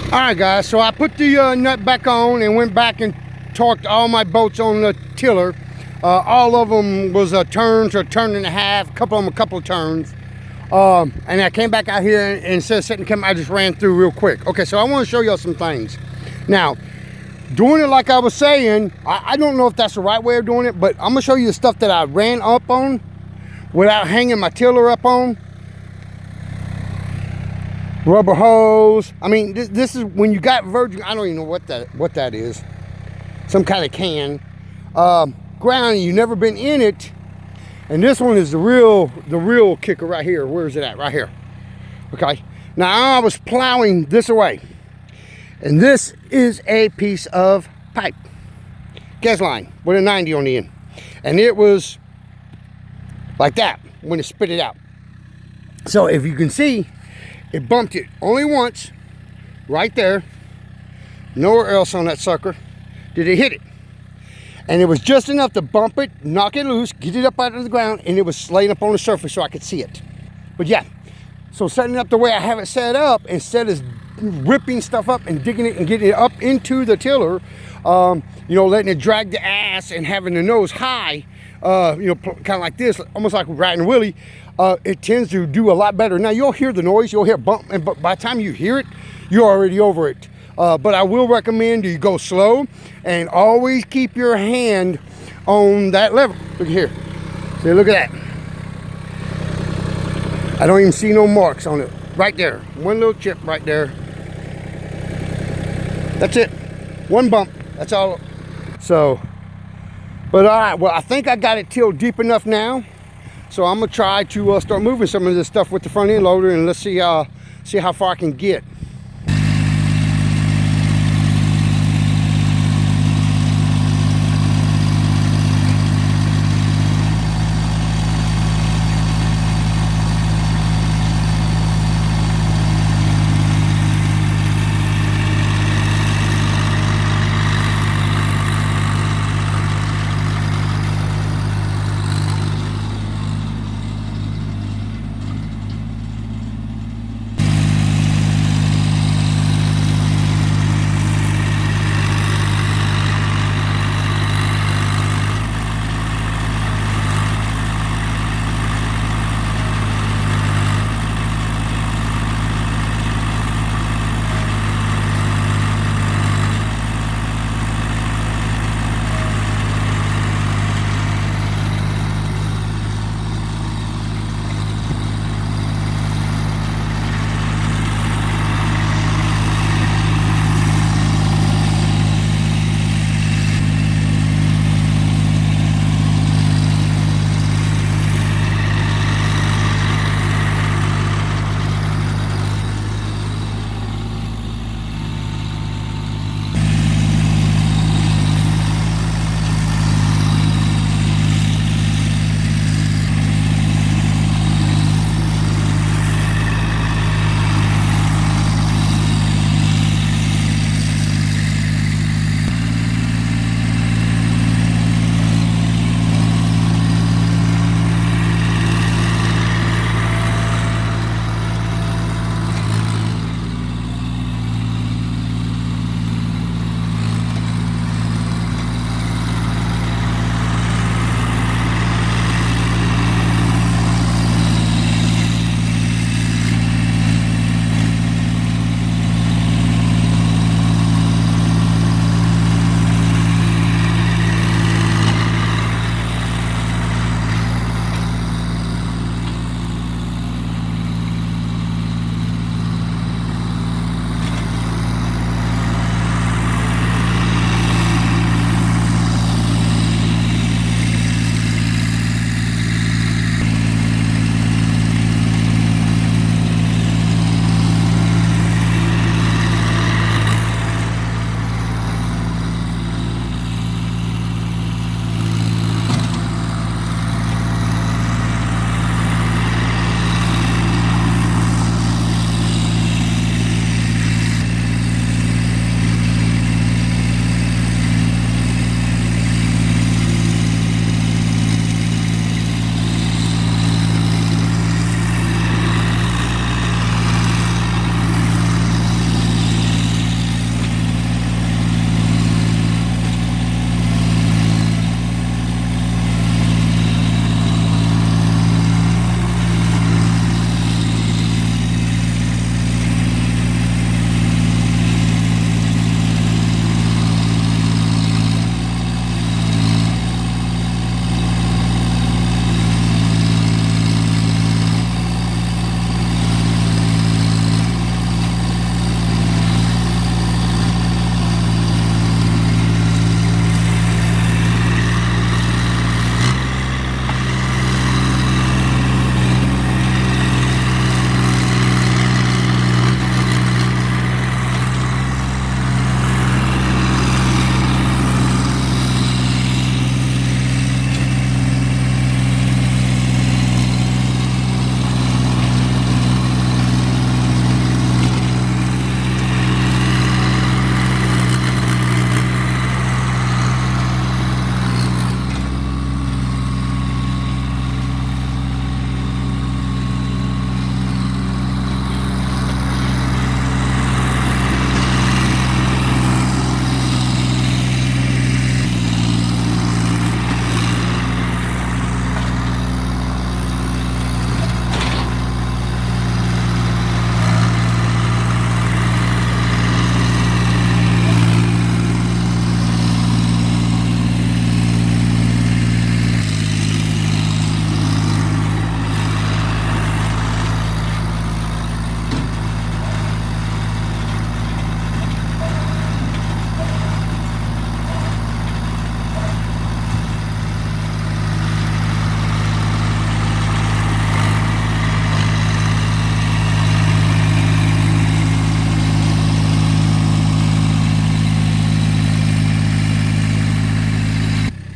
Alright guys, so I put the nut back on and went back and torqued all my bolts on the tiller. All of them was a turn to a turn and a half, a couple of them a couple of turns. And I came back out here and instead of sitting the camera, I just ran through real quick. Okay, so I want to show y'all some things. Now, doing it like I was saying, I don't know if that's the right way of doing it, but I'm gonna show you the stuff that I ran up on without hanging my tiller up on. Rubber hose. I mean, this is when you got virgin. I don't even know what that is. Some kind of can. Ground. You never been in it, and this one is the real kicker right here. Where is it at? Right here. Okay. Now I was plowing this away, and this is a piece of pipe, gas line with a 90 on the end, and it was like that when it spit it out. So if you can see, it bumped it only once, right there. Nowhere else on that sucker did it hit it. And it was just enough to bump it, knock it loose, get it up out of the ground, and it was laying up on the surface so I could see it. But yeah, so setting it up the way I have it set up, instead of ripping stuff up and digging it and getting it up into the tiller, you know, letting it drag the ass and having the nose high, you know, kind of like this, almost like riding a wheelie, it tends to do a lot better. Now you'll hear the noise, you'll hear bump, but by the time you hear it, you're already over it. But I will recommend you go slow and always keep your hand on that lever. Look here. See, look at that. I don't even see no marks on it. Right there. One little chip right there. That's it. One bump. That's all. So, but all right. Well, I think I got it tilled deep enough now. So I'm going to try to start moving some of this stuff with the front end loader, and let's see how far I can get.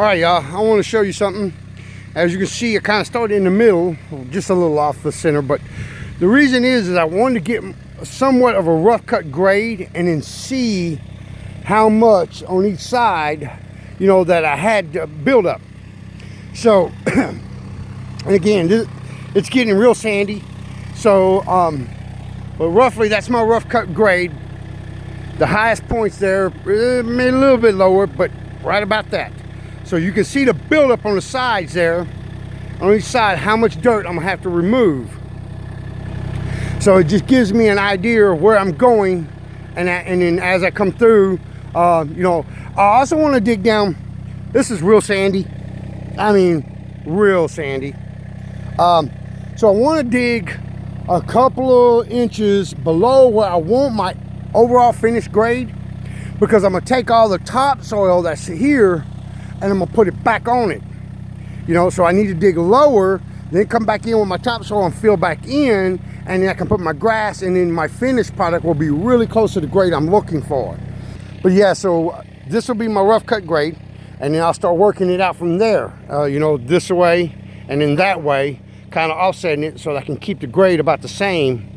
All right, y'all, I want to show you something. As you can see, I kind of started in the middle, just a little off the center, but the reason is I wanted to get somewhat of a rough cut grade and then see how much on each side, you know, that I had to build up. So, and again, it's getting real sandy. So, but roughly that's my rough cut grade. The highest points there, maybe a little bit lower, but right about that. So you can see the buildup on the sides there, on each side, how much dirt I'm gonna have to remove. So it just gives me an idea of where I'm going, and then as I come through, you know, I also want to dig down. This is real sandy. I mean, real sandy. So I want to dig a couple of inches below where I want my overall finished grade, because I'm gonna take all the topsoil that's here and I'm gonna put it back on it. You know, so I need to dig lower, then come back in with my topsoil and fill back in, and then I can put my grass, and then my finished product will be really close to the grade I'm looking for. But yeah, so this will be my rough cut grade, and then I'll start working it out from there. You know, this way and then that way, kind of offsetting it so that I can keep the grade about the same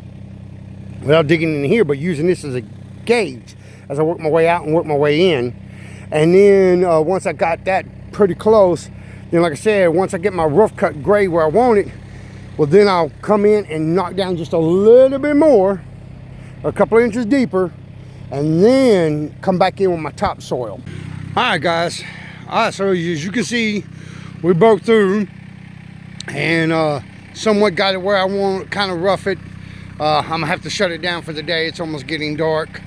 without digging in here, but using this as a gauge as I work my way out and work my way in. And then once I got that pretty close, then like I said, once I get my rough cut grade where I want it, well, then I'll come in and knock down just a little bit more, a couple of inches deeper, and then come back in with my topsoil. All right, guys. All right, so as you can see, we broke through and somewhat got it where I want, kind of rough it. I'm gonna have to shut it down for the day. It's almost getting dark.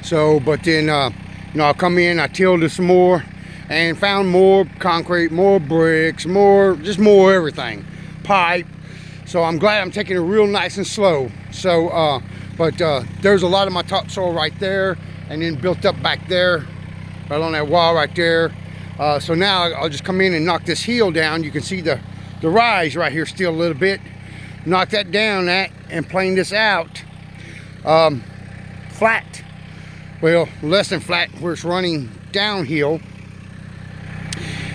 So, but then, you know, I'll come in, I tilled it some more and found more concrete, more bricks, just more everything, pipe. So I'm glad I'm taking it real nice and slow. So, but there's a lot of my topsoil right there, and then built up back there, right on that wall right there. So now I'll just come in and knock this heel down. You can see the rise right here still a little bit. Knock that down and plane this out flat. Well, less than flat where it's running downhill,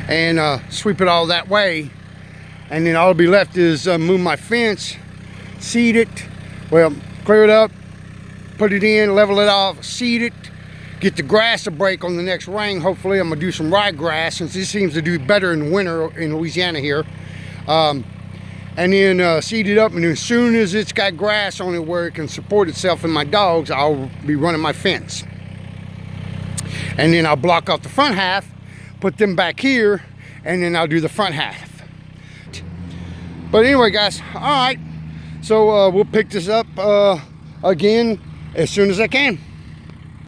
and sweep it all that way. And then all will be left is move my fence, seed it, well, clear it up, put it in, level it off, seed it, get the grass to break on the next rain. Hopefully I'm gonna do some ryegrass, since this seems to do better in winter in Louisiana here. And then seed it up, and as soon as it's got grass on it where it can support itself and my dogs, I'll be running my fence. And then I'll block off the front half, put them back here, and then I'll do the front half. But anyway, guys, all right, so we'll pick this up again as soon as I can.